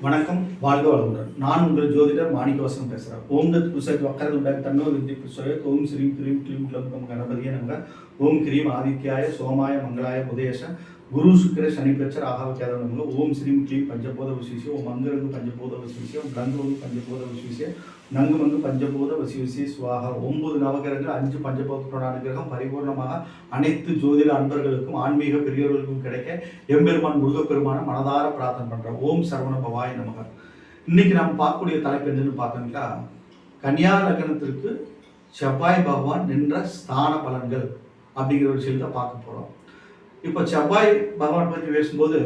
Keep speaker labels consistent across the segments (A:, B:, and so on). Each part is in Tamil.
A: வணக்கம், வாழ்க வளமுடன். நான் உங்கள் ஜோதிடர் மாணிக்கவாசன் பேசுகிறேன். ஓம் தத் புருஷத் வக்கரதுண்ட தன்னோ வித்ய புருஷோயத் ஓம் ஸ்ரீம் கிரீம் க்ளீம் க்ளம் கணபதியே நமக. ஓம் கிரீம் ஆதித்யாய சோமாய மங்களாய புதேஷ குரு சுக்கிர சனி பிரச்ச ராகவ கேதவ நமக. ஓம் ஸ்ரீம் க்ளீம் பஞ்சபோத வசிவிசிய ஓம் அங்கரங்கு பஞ்சபோத வசிவிசிய ஓம் லங்கு பஞ்சபோத வசிவிசிய நங்கு மங்கு பஞ்சபோத வசிவிசிய சுவாக. 9 நவகிரகங்கள் 5 பஞ்சபோதத்தோட அனுகிரகம் பரிபூர்ணமாக அனைத்து ஜோதிட அன்பர்களுக்கும் ஆன்மீக பெரியவர்களுக்கும் கிடைக்க எம்பெருமான் முருகப்பெருமான மனதார பிரார்த்தனை பண்றோம். ஓம் சரவண பவாய நமக. இன்னைக்கு நம்ம பார்க்கக்கூடிய தலைப்பு என்னன்னு பார்த்தோம்னா, கன்னியா லக்னத்திற்கு செவ்வாய் பகவான் நின்ற ஸ்தான பலன்கள் அப்படிங்கிற ஒரு விஷயத்தை பார்க்க போறோம். இப்போ செவ்வாய் பகவான் பற்றி பேசும்போது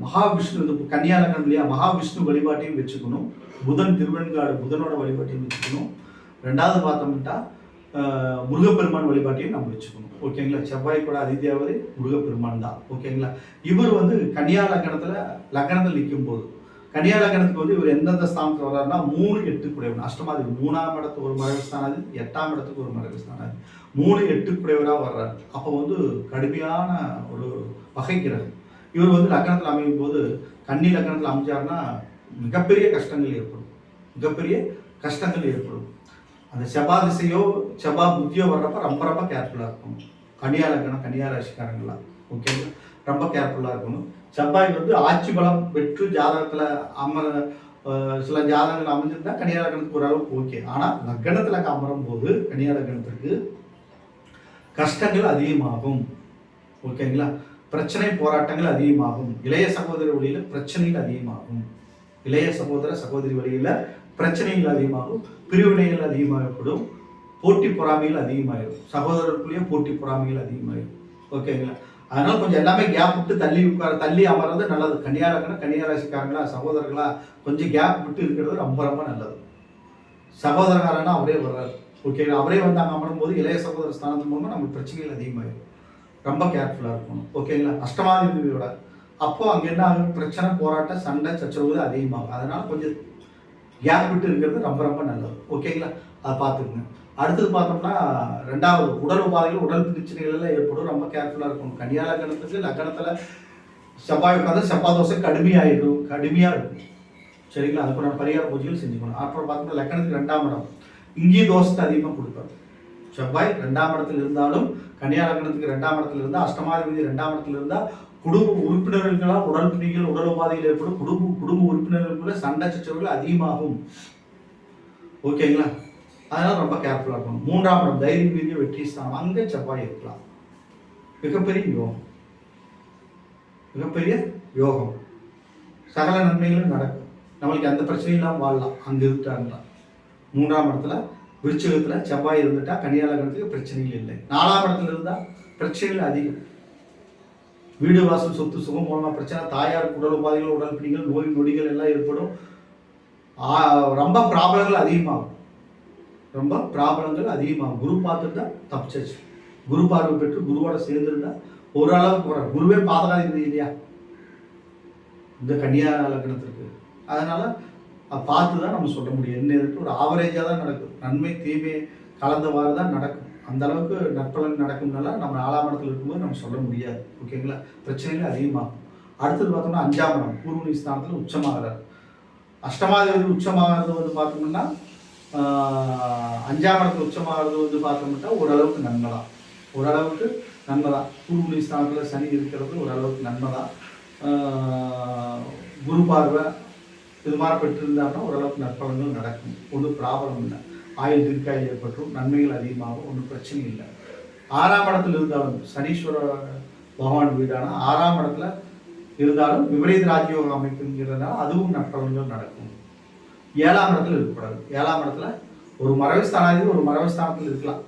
A: மகாவிஷ்ணு கன்னியா லக்னம் இல்லையா, மகாவிஷ்ணு வழிபாட்டையும் வச்சுக்கணும், புதன் திருவெண்காடு புதனோட வழிபாட்டையும் வச்சுக்கணும், ரெண்டாவது பார்த்தோம்னா முருகப்பெருமான் வழிபாட்டையும் நம்ம வச்சுக்கணும். ஓகேங்களா. செவ்வாய் கூட அதித்யாவது முருகப்பெருமான் தான். ஓகேங்களா. இவர் கன்னியா லக்னத்தில் நிற்கும் போது கன்னியா லக்னத்துக்கு இவர் எந்தெந்த ஸ்தானத்தில் வர்றாருன்னா 3, 8 குடையவன் அஷ்டமாதிபதி. 3ஆம் இடத்துக்கு ஒரு மறைவு ஸ்தானாதி, 8ஆம் இடத்துக்கு ஒரு மறைவு ஸ்தானாதி, 3, 8 குடையவராக வர்றாரு. அப்போ கடுமையான ஒரு வகை கிரகம். இவர் லக்னத்தில் அமையும் போது கன்னி லக்னத்தில் அமைஞ்சாருன்னா மிகப்பெரிய கஷ்டங்கள் ஏற்படும். அந்த செவ்வாய் திசையோ செவ்வாய் புத்தியோ வர்றப்ப ரொம்ப கேர்ஃபுல்லாக இருக்கணும். கன்னியா லக்னம் கன்னியா ராசிக்காரங்களாம் ஓகேங்களா, ரொம்ப கேர்ஃபுல்லாக இருக்கணும். செவ்வாய் ஆட்சி பலம் பெற்று ஜாதகத்தில் சில ஜாதகங்கள் அமைஞ்சிருந்தா கன்னியா லக்னத்துக்கு ஓரளவுக்கு ஓகே. ஆனால் லக்னத்தில் அமரும் போது கன்னியா லக்னத்துக்கு கஷ்டங்கள் அதிகமாகும். ஓகேங்களா. பிரச்சனை போராட்டங்கள் அதிகமாகும். இளைய சகோதரி வழியில் பிரச்சனைகள் அதிகமாகும். இளைய சகோதர சகோதரி வழியில் பிரச்சனைகள் அதிகமாகும். பிரிவினைகள் அதிகமாகப்படும். போட்டி பொறாமைகள் அதிகமாகிடும். சகோதரர்களுக்குள்ளேயே போட்டி பொறாமைகள் அதிகமாகிடும். ஓகேங்களா. அதனால கொஞ்சம் எல்லாமே கேப் விட்டு தள்ளி அமர்றது நல்லது. கன்னியா லக்னம் கன்னியா ராசிக்காரங்களா சகோதரர்களா கொஞ்சம் கேப் விட்டு இருக்கிறது ரொம்ப நல்லது. சகோதரகாரனா அவரே வர்றாரு. ஓகேங்களா. அவரே அங்கே அமரும் போது இளைய சகோதர ஸ்தானத்து மூலமாக நமக்கு பிரச்சனைகள் அதிகமாகிடும். ரொம்ப கேர்ஃபுல்லாக இருக்கணும். ஓகேங்களா. அஷ்டமாதிபதியோட அப்போ அங்கே என்ன ஆகும், பிரச்சனை போராட்டம் சண்டை சச்சரவுகள் அதிகமாகும். அதனால கொஞ்சம் கேப் விட்டு இருக்கிறது ரொம்ப நல்லது. ஓகேங்களா. அதை பார்த்துக்குங்க. அடுத்தது பார்த்தோம்னா ரெண்டாவது உடல் உபாதைகள் உடல் பிரச்சனைகள் எல்லாம் ஏற்படும். ரொம்ப கேர்ஃபுல்லாக இருக்கணும். கன்னியா லக்னத்தில் செவ்வாய் உட்காந்து செவ்வாய் தோசை கடுமையாக இருக்கும். சரிங்களா. அதுக்கு நம்ம பரிகார பூஜைகள் செஞ்சுக்கணும். அப்புறம் பார்த்தோம்னா லக்னத்துக்கு 2ஆம் இடம் இங்கேயும் தோஷத்தை அதிகமாக கொடுப்பாரு. செவ்வாய் 2ஆம் இடத்துல இருந்தாலும் கன்னியா லக்னத்துக்கு 2ஆம் இடத்துல இருந்தால் அஷ்டமாதிபதி 2ஆம் இடத்துல இருந்தால் குடும்ப உறுப்பினர்களால் உடல் பிணிகள் உடல் உபாதைகள் ஏற்படும். குடும்ப உறுப்பினர்களுக்குள்ள சண்டை சச்சரவுகள் அதிகமாகும். ஓகேங்களா. அதனால ரொம்ப கேர்ஃபுல்லாக இருக்கணும். 3ஆம் இடம் தைரிய வீரிய வெற்றி ஸ்தானம், அங்கே செவ்வாய் இருக்கலாம். மிகப்பெரிய யோகம் சகல நன்மைகளும் நடக்கும். நம்மளுக்கு எந்த பிரச்சனையும் இல்லாமல் வாழலாம் அங்கே இருக்காங்களா. 3ஆம் இடத்துல விருச்சிகத்தில் செவ்வாய் இருந்துட்டா கன்னியா லக்னத்துக்கு பிரச்சனைகள் இல்லை. 4ஆம் இடத்துல இருந்தால் பிரச்சனைகள் அதிகம். வீடு வாசல் சொத்து சுகம் மூலமாக பிரச்சனை, தாயார் உடல் உபாதைகள் உடல் பிணிகள் நோய் நொடிகள் எல்லாம் ஏற்படும். ரொம்ப ப்ராப்ளங்கள் அதிகமாகும். குரு பார்த்துருந்தா தப்பிச்சாச்சு. குரு பார்வை பெற்று குருவோட சேர்ந்துருந்தா ஓரளவுக்கு வர. குருவே பாதகாதிபதி இல்லையா இந்த கன்னியா லக்னத்திற்கு. அதனால பார்த்து தான் நம்ம சொல்ல முடியும். என்ன இருக்கு, ஒரு ஆவரேஜாக தான் நடக்கும். நன்மை தீமை கலந்தவாறு தான் நடக்கும். அந்த அளவுக்கு நற்பலன் நடக்கும்னால நம்ம 4ஆம் இடத்துல இருக்கும்போது நம்ம சொல்ல முடியாது. ஓகேங்களா. பிரச்சனைகள் அதிகமாகும். அடுத்தது பார்த்தோம்னா 5ஆம் இடம் பூர்வனி ஸ்தானத்தில் உச்சமாகிறார். அஷ்டமாதிபதி உச்சமாகிறது பார்த்தோம்னா 5ஆம் இடத்துல உச்சமாகிறது பார்த்தோம்னா ஓரளவுக்கு நன்மை தான். பூர்வனி ஸ்தானத்தில் சனி இருக்கிறது ஓரளவுக்கு நன்மை தான். குரு பார்வை இது மாதிரி பெற்றிருந்தாங்கன்னா ஓரளவுக்கு நற்பலன்கள் நடக்கும். ஒன்றும் ப்ராப்ளம் இல்லை. ஆயுள் தீர்க்காயில் ஏற்பட்டும், நன்மைகள் அதிகமாகும், ஒன்றும் பிரச்சனை இல்லை. 6ஆம் இடத்துல இருந்தாலும் சனீஸ்வர பகவான் வீடான 6ஆம் இடத்துல இருந்தாலும் விபரீத ராஜயோகம் அமைக்குங்கிறதுனால அதுவும் நற்பலன்கள் நடக்கும். 7ஆம் இடத்துல இருக்கக்கூடாது. 7ஆம் இடத்துல ஒரு மறைவு ஸ்தானாதிபதி ஒரு மறைவு ஸ்தானத்தில் இருக்கலாம்.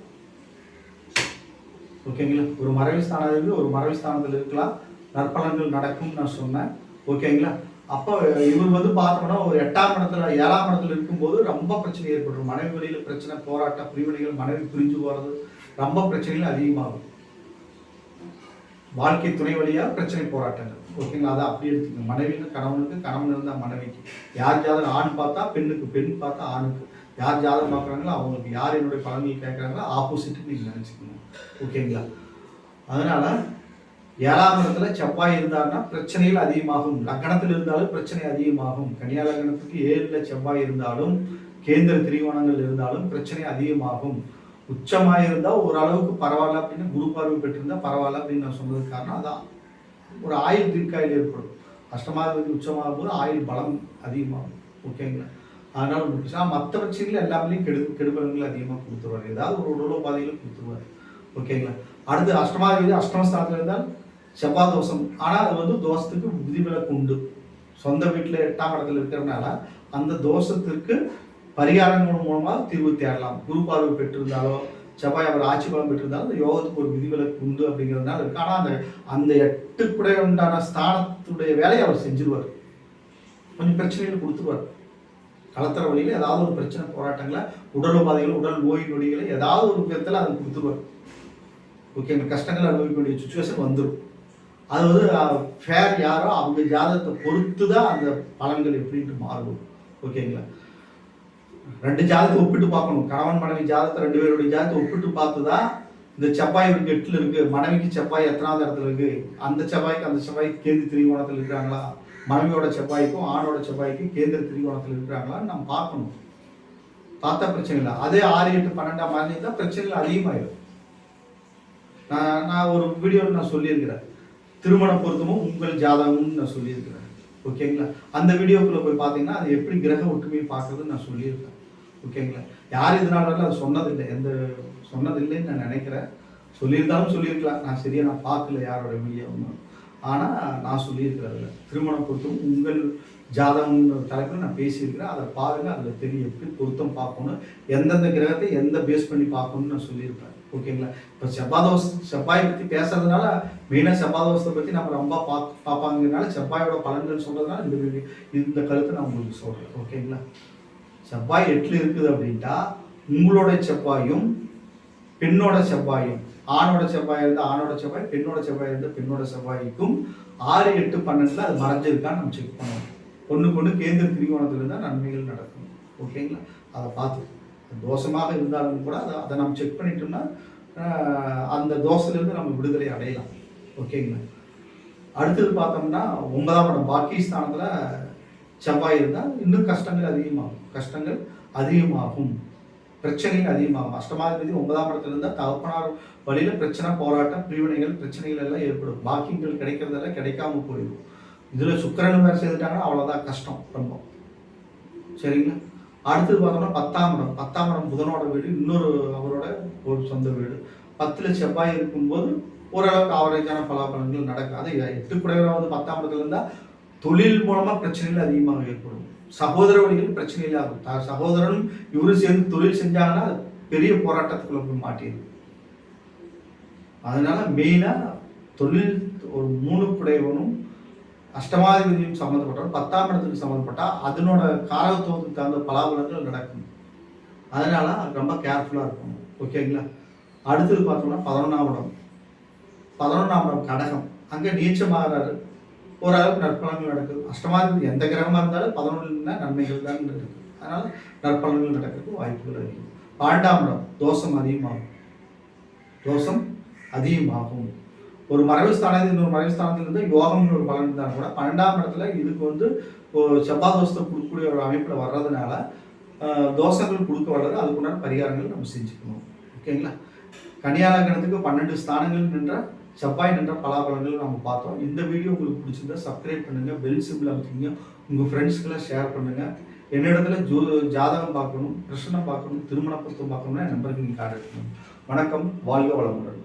A: ஓகேங்களா. ஒரு மறைவு ஸ்தானத்தில் இருக்கலாம். நற்பலன்கள் நடக்கும் நான் சொன்னேன். ஓகேங்களா. அப்போ இவர் பார்த்தோம்னா ஒரு 8ஆம் இடத்துல 7ஆம் இடத்துல இருக்கும்போது ரொம்ப பிரச்சனை ஏற்படும். மனைவி வழியில் பிரச்சனை போராட்டம் பிரிவினைகள், மனைவி பிரிஞ்சு போகிறது, ரொம்ப பிரச்சனைகள் அதிகமாகும். வாழ்க்கை துணை வழியாக பிரச்சனை போராட்டங்கள். ஓகேங்களா. அதை அப்படி எடுத்துக்கணும். மனைவின்னு கணவனுக்கு, கணவன் இருந்தால் மனைவிக்கு, யார் ஜாதகம் ஆண் பார்த்தா பெண்ணுக்கு, பெண் பார்த்தா ஆணுக்கு, யார் ஜாதகம் பார்க்குறாங்களோ அவங்களுக்கு, யார் என்னுடைய பலன்கள் கேட்குறாங்களோ ஆப்போசிட்டுன்னு நீங்கள் நினச்சிக்கணும். ஓகேங்களா. அதனால் 7ஆம் இடத்துல செவ்வாய் இருந்தாருன்னா பிரச்சனைகள் அதிகமாகும். லக்னத்தில் இருந்தாலும் பிரச்சனை அதிகமாகும். கன்னியா லக்னத்துக்கு 7ல செவ்வாய் இருந்தாலும் கேந்திர திரிகோணங்கள் இருந்தாலும் பிரச்சனை அதிகமாகும். உச்சமாக இருந்தால் ஓரளவுக்கு பரவாயில்ல அப்படின்னு குரு பார்வை பெற்றிருந்தா பரவாயில்ல அப்படின்னு நான் சொன்னதுக்கு காரணம் அதான். ஒரு ஆயுள் தீர்க்காயில் ஏற்படும். அஷ்டமாதிபதி உச்சமாகும் போது ஆயுள் பலம் அதிகமாகும். ஓகேங்களா? அதனால முடிச்சா மற்ற பிரச்சனைகள் எல்லாமே கெடுபலன்கள் அதிகமாக கொடுத்துருவார். ஏதாவது ஒரு உடலோபாதைகளை கொடுத்துருவார். ஓகேங்களா? அடுத்து அஷ்டமாதிபதி அஷ்டமஸ்தானத்தில் இருந்தால் செவ்வாய் தோஷம். ஆனால் அது வந்து தோஷத்துக்கு விதிவிலக்கு உண்டு. சொந்த வீட்டில் 8ஆம் இடத்துல இருக்கிறதுனால அந்த தோஷத்திற்கு பரிகாரங்கள் மூலமாக தீர்வு தேடலாம். குரு பார்வை பெற்றிருந்தாலோ செவ்வாய் அவர் ஆட்சி பலம் பெற்றிருந்தாலும் அந்த யோகத்துக்கு ஒரு விதிவிலக்கு உண்டு அப்படிங்கிறதுனால இருக்கு. ஆனால் அந்த 8 கூட உண்டான ஸ்தானத்துடைய வேலையை அவர் செஞ்சிருவார். கொஞ்சம் பிரச்சனைகள் கொடுத்துருவார். கலத்தர வழியில் ஏதாவது ஒரு பிரச்சனை போராட்டங்களை உடல் உபாதைகள் உடல் நோய் நொடிகளை ஏதாவது ஒரு விதத்தில் அதை கொடுத்துருவார். ஓகேங்க, கஷ்டங்கள் அனுபவிக்க வேண்டிய சுச்சுவேஷன் வந்துடும். அது வந்து ஃபேர் யாரோ அவங்க ஜாதகத்தை பொறுத்து தான் அந்த பலன்கள் எப்படின்ட்டு மாறும். ஓகேங்களா? 2 ஜாதகத்தை ஒப்பிட்டு பார்க்கணும். கணவன் மனைவி ஜாதகத்தை 2 பேருடைய ஜாதகத்தை ஒப்பிட்டு பார்த்துதான் இந்த செவ்வாய் ஒரு 8ல் இருக்கு, மனைவிக்கு செவ்வாய் எத்தனாவது இடத்துல இருக்கு, அந்த செவ்வாய்க்கு அந்த செவ்வாய்க்கு கேந்திர திரிகோணத்தில் இருக்கிறாங்களா, மனைவியோட செவ்வாய்க்கும் ஆணோட செவ்வாய்க்கும் கேந்திர திரிகோணத்தில் இருக்கிறாங்களான்னு நம்ம பார்க்கணும். பார்த்தா பிரச்சனை இல்லை. அதே 6, 8, 12ஆம் மாதிரி தான் பிரச்சனைகள் அதிகமாயிடும். நான் ஒரு வீடியோவில் நான் சொல்லியிருக்கிறேன், திருமண பொருத்தமும் உங்கள் ஜாதகம்னு நான் சொல்லியிருக்கிறேன். ஓகேங்களா? அந்த வீடியோக்குள்ளே போய் பார்த்தீங்கன்னா அது எப்படி கிரக ஒற்றுமையை பார்க்குறதுன்னு நான் சொல்லியிருக்கேன். ஓகேங்களா? யார் இதனால அது சொன்னதில்லை, சொன்னதில்லைன்னு நான் நினைக்கிறேன். சொல்லியிருந்தாலும் சொல்லியிருக்கலாம், நான் சரியாக நான் பார்க்கல யாரோட வீடியோவும். ஆனால் நான் சொல்லியிருக்கிறேன் அதில் திருமண பொருத்தம் உங்கள் ஜாதகம்னு தலைப்பில் நான் பேசியிருக்கிறேன். அதை பாருங்கள், அதில் தெரியும் எப்படி பொருத்தம் பார்க்கணும், எந்தெந்த கிரகத்தை எந்த பேஸ் பண்ணி பார்க்கணும்னு நான் சொல்லியிருப்பேன். ஓகேங்களா? இப்போ செவ்வாயை பற்றி பேசுறதுனால மெயினாக செவ்வாய் பற்றி நம்ம ரொம்ப பார்ப்பாங்கிறதுனால செவ்வாயோட பலன்கள் சொல்கிறதுனால இந்த கருத்தை நான் உங்களுக்கு சொல்கிறேன். ஓகேங்களா? செவ்வாய் 8ல் இருக்குது அப்படின்ட்டா உங்களோட செவ்வாயும் பெண்ணோட செவ்வாயும், ஆணோட செவ்வாய் இருந்தால் ஆணோட செவ்வாய், பெண்ணோட செவ்வாய் இருந்தால் பெண்ணோட செவ்வாய்க்கும் 6, 8, 12 அது மறைஞ்சிருக்கான்னு நம்ம செக் பண்ணணும். ஒன்றுக்கு கேந்திர திரிகோணத்தில் இருந்தால் நன்மைகள் நடக்கும். ஓகேங்களா? அதை பார்த்து தோஷமாக இருந்தாலும் கூட அதை நம்ம செக் பண்ணிட்டோம்னா அந்த தோஷத்துலேருந்து நம்ம விடுதலை அடையலாம். ஓகேங்களா? அடுத்தது பார்த்தோம்னா 9ஆம் இடம் பாக்கியஸ்தானத்தில் செவ்வாய் இருந்தால் இன்னும் கஷ்டங்கள் அதிகமாகும், பிரச்சனைகள் அதிகமாகும். அஷ்டமாதிபதி 9ஆம் இடத்துல இருந்தால் தகப்பனார் வழியில் பிரச்சனை, போராட்டம், பிரிவினைகள், பிரச்சனைகள் எல்லாம் ஏற்படும். பாக்கியங்கள் கிடைக்கிறதெல்லாம் கிடைக்காம போயிடும். இதில் சுக்கிரன் வேறு சேர்ந்துட்டாங்கன்னா அவ்வளோதான் கஷ்டம் ரொம்ப. சரிங்களா? அடுத்தது பார்த்தோம்னா 10ஆம் இடம் புதனோட வீடு, இன்னொரு அவரோட ஒரு சொந்த வீடு. 10ல் செவ்வாய் இருக்கும்போது ஓரளவுக்கு ஆவரேஜான பலாபலன்கள் நடக்கும். அது 8 குடையவராக வந்து 10ஆம் இடத்துல இருந்தால் தொழில் மூலமாக பிரச்சனைகள் அதிகமாக ஏற்படும். சகோதர வழிகள் பிரச்சனைகள் ஆகும். சகோதரனும் இவரும் சேர்ந்து தொழில் செஞ்சாங்கன்னா பெரிய போராட்டத்துக்குள்ள போய் மாட்டிடும். அதனால மெயினாக தொழில் ஒரு 3 குடையவனும் அஷ்டமாதிபதியும் சம்மந்தப்பட்டவர் 10ஆம் இடத்துக்கு சம்மந்தப்பட்டால் அதனோட காரகத்துவத்துக்கு தகுந்த பலாபலங்கள் நடக்கும். அதனால ரொம்ப கேர்ஃபுல்லாக இருக்கணும். ஓகேங்களா? அடுத்தது பார்த்தோம்னா 11ஆம் இடம் கடகம். அங்கே நீச்சமாகறாரு, ஓரளவுக்கு நற்பலன்கள் நடக்குது. அஷ்டமாதிபதி எந்த கிரகமாக இருந்தாலும் 11 நன்மைகள் தான் இருக்குது. அதனால் நற்பலன்கள் நடக்கிறதுக்கு வாய்ப்புகள் அதிகம். 12ஆம் இடம் தோஷம் அதிகமாகும். ஒரு மறைவு ஸ்தானத்தில் இன்னொரு மறைவு ஸ்தானத்திலிருந்து யோகம்னு ஒரு பலன் இருந்தால் கூட 12ஆம் இடத்துல இதுக்கு வந்து செவ்வாய் தோஷத்தை கொடுக்கக்கூடிய ஒரு அமைப்பில் வர்றதுனால தோஷங்கள் கொடுக்க வர்றது, அதுக்குண்டான பரிகாரங்கள் நம்ம செஞ்சுக்கணும். ஓகேங்களா? கன்னியா லக்னத்துக்கு 12 ஸ்தானங்கள் நின்ற செவ்வாய் நின்ற பலாபலங்கள் நம்ம பார்த்தோம். இந்த வீடியோ உங்களுக்கு பிடிச்சிருந்தா சப்ஸ்கிரைப் பண்ணுங்கள், பெல் சிம்பிள் அமைச்சிங்க, உங்கள் ஃப்ரெண்ட்ஸ்க்கெல்லாம் ஷேர் பண்ணுங்கள். என்னிடத்துல ஜாதகம் பார்க்கணும், பிரச்சனை பார்க்கணும், திருமண பொருத்தம் பார்க்கணும்னா என் நம்பருக்கு நீங்கள் கான்டாக்ட் பண்ணணும். வணக்கம், வாழ்க வளமுடன்.